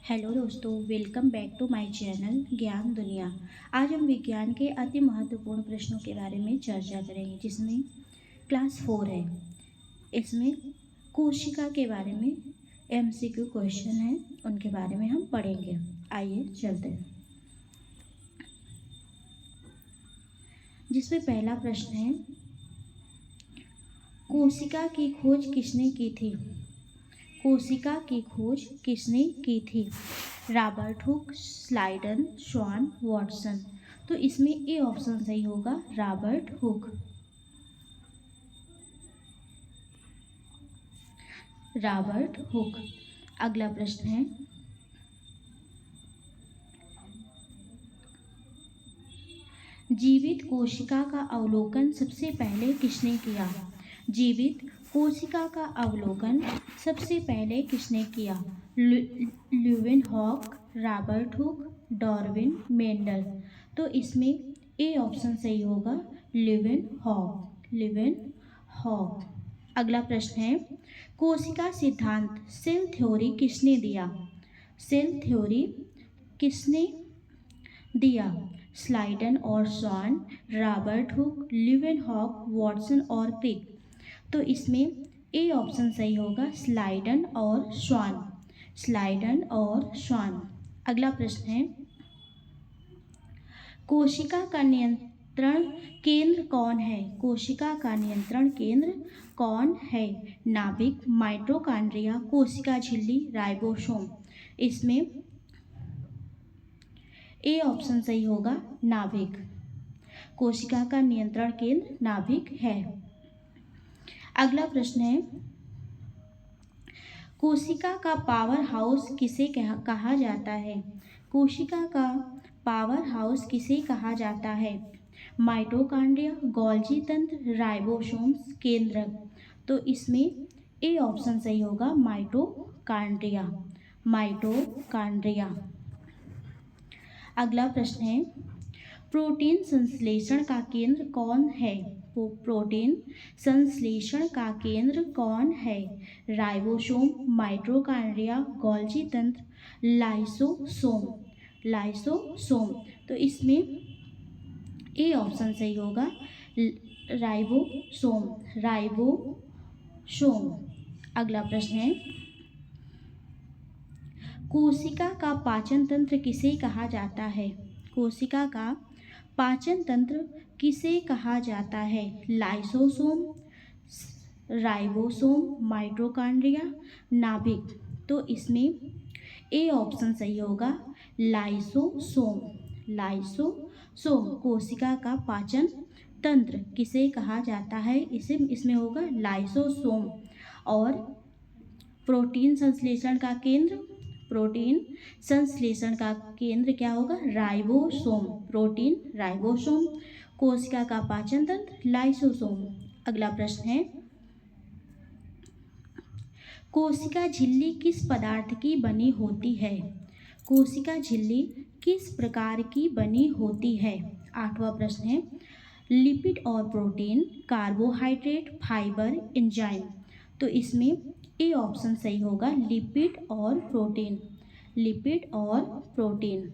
Hello दोस्तों, welcome back to my channel Gyan Duniya. आज हम विज्ञान के अति महत्वपूर्ण प्रश्नों के बारे में चर्चा करेंगे, जिसमें क्लास 4 है। इसमें कोशिका के बारे में एमसीक्यू क्वेश्चन है, उनके बारे में हम पढ़ेंगे। आइए चलते हैं। जिसमें पहला प्रश्न है, कोशिका की खोज किसने की थी? कोशिका की खोज किसने की थी? रॉबर्ट हुक, स्लाइडन, श्वान, वॉटसन। तो इसमें ए ऑप्शन सही होगा, रॉबर्ट हुक। Robert Hooke. अगला प्रश्न है, जीवित कोशिका का अवलोकन सबसे पहले किसने किया? जीवित कोशिका का अवलोकन सबसे पहले किसने किया? Leeuwenhoek, Robert Hooke, Darwin, Mendel. तो इसमें ए ऑप्शन सही होगा, ल्यूवेनहॉक। ल्यूवेनहॉक। अगला प्रश्न है, कोशिका सिद्धांत सेल थ्योरी किसने दिया? सेल थ्योरी किसने दिया? स्लाइडन और श्वान, रॉबर्ट हुक, ल्यूवेनहॉक, वॉटसन और क्रिक। तो इसमें ए ऑप्शन सही होगा, स्लाइडन और श्वान। स्लाइडन और श्वान। अगला प्रश्न है, कोशिका का नियंत्रण केंद्र कौन है? कोशिका का नियंत्रण केंद्र कौन है? नाभिक, माइटोकॉन्ड्रिया, कोशिका झिल्ली, राइबोसोम। इसमें ए ऑप्शन सही होगा, नाभिक। कोशिका का नियंत्रण केंद्र नाभिक है। अगला प्रश्न है, कोशिका का पावर हाउस किसे कहा जाता है? कोशिका का पावर हाउस किसे कहा जाता है? माइटोकॉन्ड्रिया, गोल्जी तंत्र, राइबोसोम्स, केंद्रक। तो इसमें ए ऑप्शन सही होगा, माइटोकॉन्ड्रिया। माइटोकॉन्ड्रिया। अगला प्रश्न है, प्रोटीन संश्लेषण का केंद्र कौन है? प्रोटीन संश्लेषण का केंद्र कौन है? राइबोसोम, माइटोकॉन्ड्रिया, गोल्जी तंत्र, लाइसोसोम। लाइसोसोम। तो इसमें ए ऑप्शन सही होगा, राइबोसोम। राइबोसोम। अगला प्रश्न है, कोशिका का पाचन तंत्र किसे कहा जाता है? कोशिका का पाचन तंत्र किसे कहा जाता है? लाइसोसोम, राइबोसोम, माइटोकॉन्ड्रिया, नाभिक। तो इसमें ए ऑप्शन सही होगा, लाइसोसोम। लाइसोसोम। कोशिका का पाचन तंत्र किसे कहा जाता है? इसमें होगा लाइसोसोम। और प्रोटीन संश्लेषण का केंद्र, प्रोटीन संश्लेषण का केंद्र क्या होगा? राइबोसोम। Protein ribosome. कोशिका का पाचन तंत्र लाइसोसोम। अगला प्रश्न है, कोशिका झिल्ली किस पदार्थ की बनी होती है? कोशिका झिल्ली किस प्रकार की बनी होती है? आठवां प्रश्न है, लिपिड और प्रोटीन, कार्बोहाइड्रेट, फाइबर, एंजाइम। तो इसमें ए ऑप्शन सही होगा, लिपिड और प्रोटीन। लिपिड और प्रोटीन।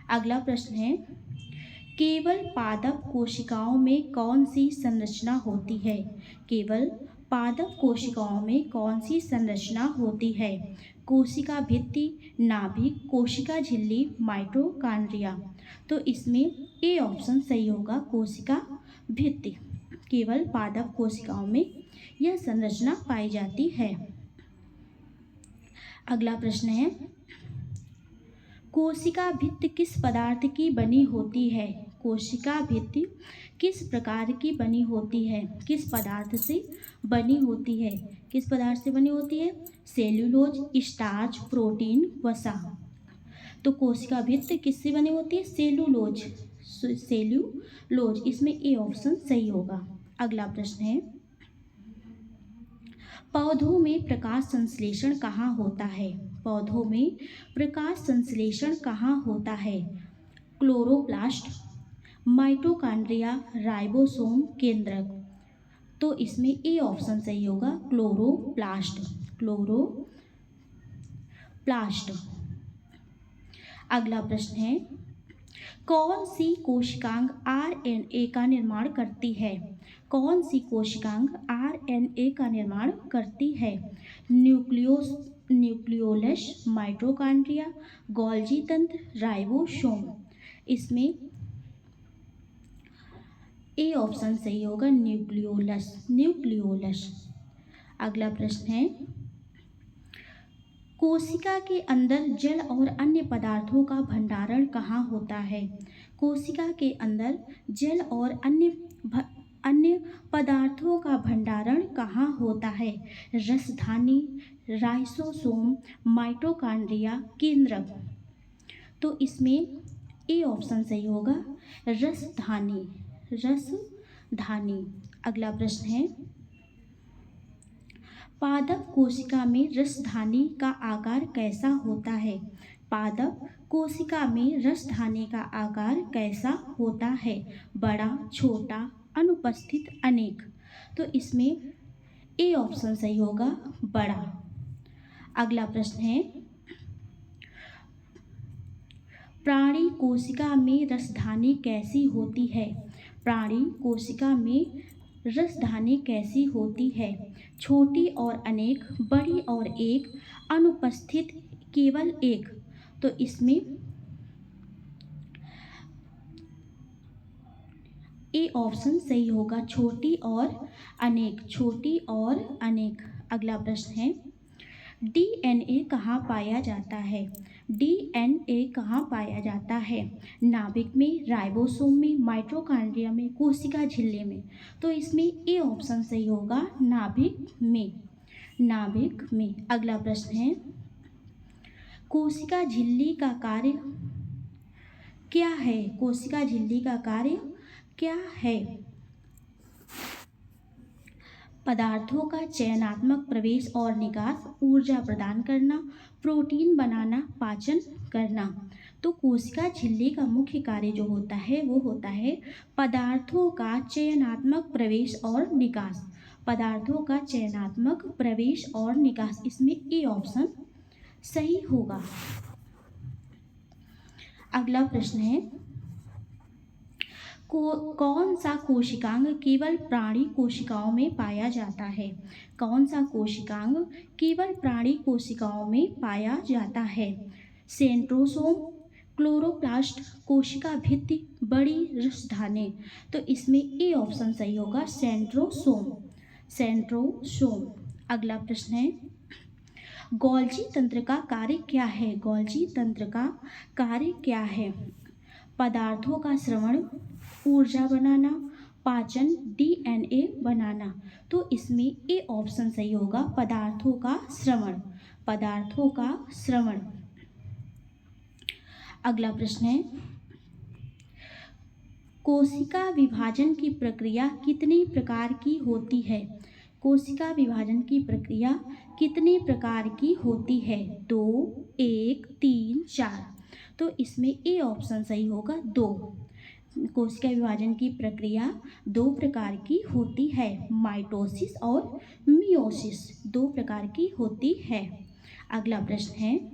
अगला प्रश्न है, केवल पादप कोशिकाओं में कौन सी संरचना होती है? केवल पादप कोशिकाओं में कौन सी संरचना होती है? कोशिका भित्ति, नाभिक, कोशिका झिल्ली, माइटोकॉन्ड्रिया। तो इसमें ए ऑप्शन सही होगा, कोशिका भित्ति। केवल पादप कोशिकाओं में यह संरचना पाई जाती है। अगला प्रश्न है, कोशिका भित्ति किस पदार्थ की बनी होती है? कोशिका भित्ति किस प्रकार की बनी होती है? किस पदार्थ से बनी होती है? किस पदार्थ से बनी होती है? सेल्यूलोज, स्टार्च, प्रोटीन, वसा। तो कोशिका भित्ति किससे बनी होती है? सेल्यूलोज। सेल्यूलोज। इसमें ए ऑप्शन सही होगा। अगला प्रश्न है, पौधों में प्रकाश संश्लेषण कहाँ होता है? पौधों में प्रकाश संश्लेषण कहाँ होता है? क्लोरोप्लास्ट, माइटोकॉन्ड्रिया, राइबोसोम, केंद्रक। तो इसमें ए ऑप्शन सही होगा, क्लोरोप्लास्ट। प्लास्ट। अगला प्रश्न है, कौन सी कोशिकांग आरएनए का निर्माण करती है? कौन सी कोशिकांग आरएनए का निर्माण करती है? न्यूक्लियोलस, माइटोकॉन्ड्रिया, गोल्जी तंत्र, राइबोसोम। इसमें ए ऑप्शन सही होगा, न्यूक्लियोलस। अगला प्रश्न है, कोशिका के अंदर जल और अन्य पदार्थों का भंडारण कहाँ होता है? कोशिका के अंदर जल और अन्य पदार्थों का भंडारण कहाँ होता है? रसधानी, राइसोसोम, माइटोकॉन्ड्रिया, केंद्रक। तो इसमें ए ऑप्शन सही होगा, रसधानी। अगला प्रश्न है, पादप कोशिका में रसधानी का आकार कैसा होता है? पादप कोशिका में रसधानी का आकार कैसा होता है? बड़ा, छोटा, अनुपस्थित, अनेक। तो इसमें ए ऑप्शन सही होगा, बड़ा। अगला प्रश्न है, प्राणी कोशिका में रसधानी कैसी होती है? प्राणी कोशिका में रसधानी कैसी होती है? छोटी और अनेक, बड़ी और एक, अनुपस्थित, केवल एक। तो इसमें ए ऑप्शन सही होगा, छोटी और अनेक, छोटी और अनेक। अगला प्रश्न है, डीएनए कहाँ पाया जाता है? डीएनए कहाँ पाया जाता है? नाभिक में, राइबोसोम में, माइटोकॉन्ड्रिया में, कोशिका झिल्ली में। तो इसमें ए ऑप्शन सही होगा, नाभिक में। अगला प्रश्न है, कोशिका झिल्ली का कार्य क्या है? कोशिका झिल्ली का कार्य क्या है? पदार्थों का चयनात्मक प्रवेश और निकास, ऊर्जा प्रदान करना, प्रोटीन बनाना, पाचन करना। तो कोशिका झिल्ली का मुख्य कार्य जो होता है वो होता है पदार्थों का चयनात्मक प्रवेश और निकास। पदार्थों का चयनात्मक प्रवेश और निकास, इसमें ए ऑप्शन सही होगा। अगला प्रश्न है, कौन सा कोशिकांग केवल प्राणी कोशिकाओं में पाया जाता है? कौन सा कोशिकांग केवल प्राणी कोशिकाओं में पाया जाता है? सेंट्रोसोम, क्लोरोप्लास्ट, कोशिका भित्ति, बड़ी रसधानी। तो इसमें ए ऑप्शन सही होगा, सेंट्रोसोम। अगला प्रश्न है, गोल्जी तंत्र का कार्य क्या है? गोल्जी तंत्र का कार्य क्या है? पदार्थों का श्रवण, ऊर्जा बनाना, पाचन, डीएनए बनाना। तो इसमें ए ऑप्शन सही होगा, पदार्थों का श्रवण। अगला प्रश्न है, कोशिका विभाजन की प्रक्रिया कितने प्रकार की होती है? कोशिका विभाजन की प्रक्रिया कितने प्रकार की होती है? 2, 1, 3, 4। तो इसमें ए ऑप्शन सही होगा, 2। कोशिका विभाजन की प्रक्रिया 2 प्रकार की होती है, माइटोसिस और मियोसिस, 2 प्रकार की होती है। अगला प्रश्न है,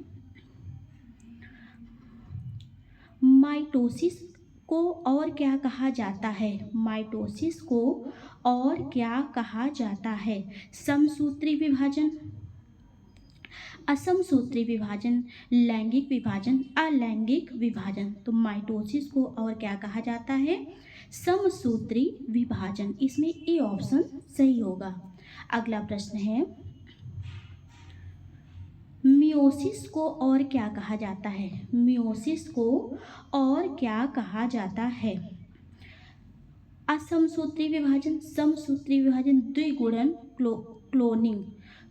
माइटोसिस को और क्या कहा जाता है? माइटोसिस को और क्या कहा जाता है? समसूत्री विभाजन, असमसूत्री विभाजन, लैंगिक विभाजन, अलैंगिक विभाजन। तो माइटोसिस को और क्या कहा जाता है? समसूत्री विभाजन, इसमें ए ऑप्शन सही होगा। अगला प्रश्न है, मियोसिस को और क्या कहा जाता है? मियोसिस को और क्या कहा जाता है? असमसूत्री विभाजन, समसूत्री विभाजन, द्विगुणन, क्लोनिंग।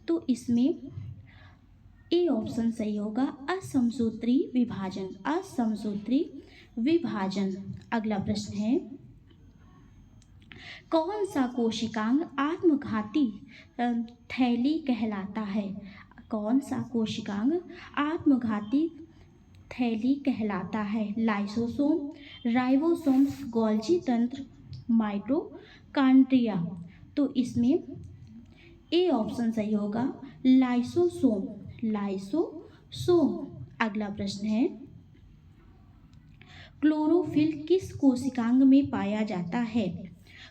तो इसमें ए ऑप्शन सही होगा, असमसूत्री विभाजन। अगला प्रश्न है, कौन सा कोशिकांग आत्मघाती थैली कहलाता है? कौन सा कोशिकांग आत्मघाती थैली कहलाता है? लाइसोसोम, राइबोसोम्स, गोल्जी तंत्र, माइटोकॉन्ड्रिया। तो इसमें ए ऑप्शन सही होगा, लाइसोसोम। सो अगला प्रश्न है, क्लोरोफिल किस कोशिकांग में पाया जाता है?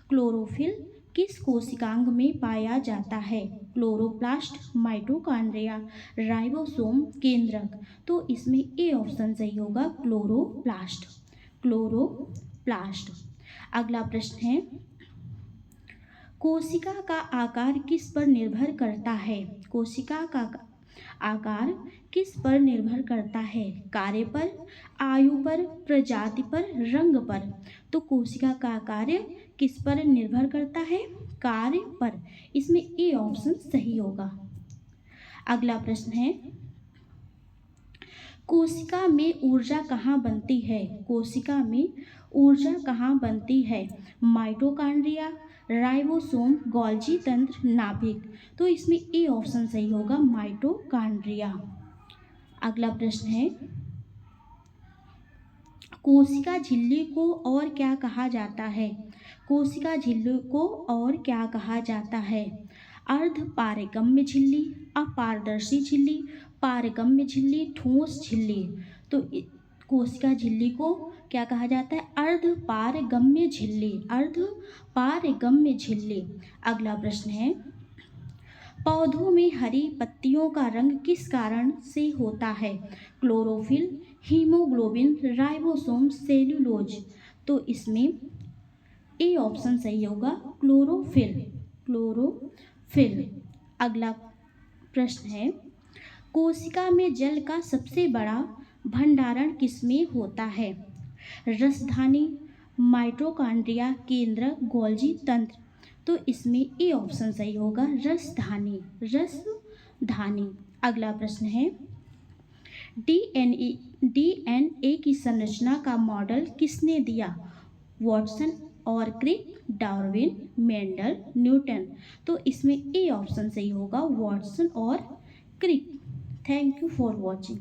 क्लोरोफिल किस कोशिकांग में पाया जाता है? क्लोरोप्लास्ट, माइटोकॉन्ड्रिया, राइबोसोम, केंद्रक। तो इसमें ए ऑप्शन सही होगा, क्लोरोप्लास्ट। क्लोरोप्लास्ट। अगला प्रश्न है, कोशिका का आकार किस पर निर्भर करता है? कोशिका का आकार किस पर निर्भर करता है? कार्य पर, आयु पर, प्रजाति पर, रंग पर। तो कोशिका का कार्य किस पर निर्भर करता है? कार्य पर। इसमें ए ऑप्शन सही होगा। अगला प्रश्न है, कोशिका में ऊर्जा कहाँ बनती है? कोशिका में ऊर्जा कहाँ बनती है? माइटोकॉन्ड्रिया, राइबोसोम, गोल्जी तंत्र, नाभिक। तो इसमें ए ऑप्शन सही होगा, माइटोकॉन्ड्रिया। अगला प्रश्न है, कोशिका झिल्ली को और क्या कहा जाता है? कोशिका झिल्ली को और क्या कहा जाता है? अर्ध पारगम्य झिल्ली, अपारदर्शी झिल्ली, पारगम्य झिल्ली, ठोस झिल्ली। तो कोशिका झिल्ली को क्या कहा जाता है? अर्ध पारगम्य झिल्ली, अर्ध पारगम्य झिल्ली। अगला प्रश्न है, पौधों में हरी पत्तियों का रंग किस कारण से होता है? Chlorophyll, haemoglobin, ribosome, cellulose. तो इसमें ए ऑप्शन सही होगा, क्लोरोफिल। क्लोरोफिल। अगला प्रश्न है, कोशिका में जल का सबसे बड़ा भंडारण किसमें होता है? रसधानी, माइटोकॉन्ड्रिया, केंद्रक, गोल्जी तंत्र। तो इसमें ए ऑप्शन सही होगा, रसधानी। रसधानी। अगला प्रश्न है, डीएनए की संरचना का मॉडल किसने दिया? वॉटसन और क्रिक, डार्विन, मेंडल, न्यूटन। तो इसमें ए ऑप्शन सही होगा, वॉटसन और Crick. Thank you for watching.